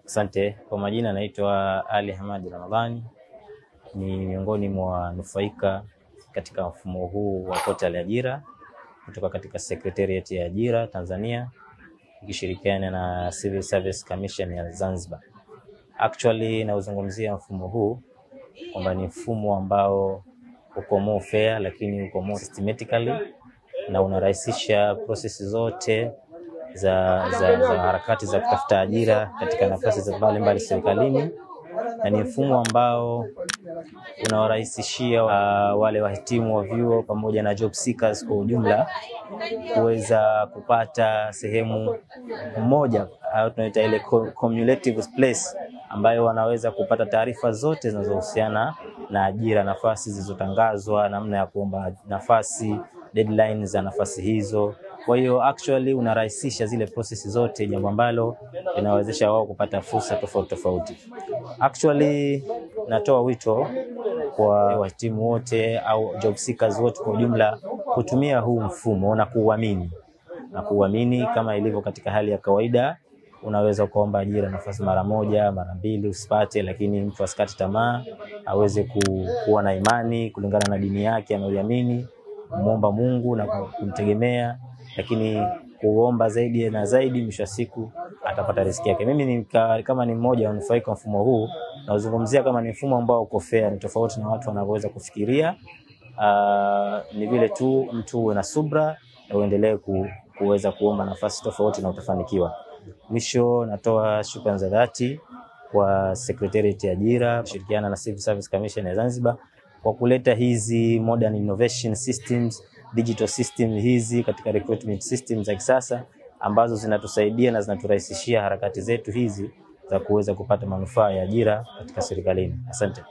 Asante. Kwa majina naitwa Ali Hamad Ramadhani, ni miongoni mwa wanufaika katika mfumo huu wa portal ya ajira kutoka katika Secretariat ya Ajira Tanzania ikishirikiana na Civil Service Commission ya Zanzibar. Actually nauzungumzia mfumo huu kwamba ni mfumo ambao uko more fair, lakini uko more systematically na unarahisisha process zote za harakati za kutafuta ajira katika nafasi za mbalimbali serikalini, na ni mfumo ambao unawarahisishia wale wahitimu wa vyuo pamoja na job seekers kwa ujumla kuweza kupata sehemu moja au tunaita ile cumulative place ambayo wanaweza kupata taarifa zote zinazohusiana na ajira, nafasi zilizotangazwa, namna ya kuomba nafasi, deadlines za nafasi hizo. Kwa hiyo actually unarahisisha zile process zote, jambo ambalo linawezesha wao kupata fursa tofauti tofauti. Actually natoa wito kwa wahitimu wote au job seekers wote kwa ujumla kutumia huu mfumo na kuuamini kama ilivyo katika hali ya kawaida. Unaweza kuomba ajira nafasi mara moja, mara mbili usipate, lakini mtu asikate tamaa, aweze kuwa na imani kulingana na dini yake anayoamini, muomba Mungu na kumtegemea, lakini kuomba zaidi na zaidi, mwisho wa siku atapata riziki yake. Mimi kama ni mmoja wa wanufaika wa mfumo huu, nazungumzia kama ni mfumo ambao uko fair, ni tofauti na watu wanavyoweza kufikiria. Ni vile tu mtu uwe na subra na uendelee kuweza kuomba nafasi tofauti na utafanikiwa. Mwisho natoa shukrani za dhati kwa Secretariat ya Ajira kushirikiana na Civil Service Commission ya Zanzibar kwa kuleta hizi modern innovation systems, digital system hizi katika recruitment systems za kisasa ambazo zinatusaidia na zinaturahisishia harakati zetu hizi za kuweza kupata manufaa ya ajira katika serikalini. Asante.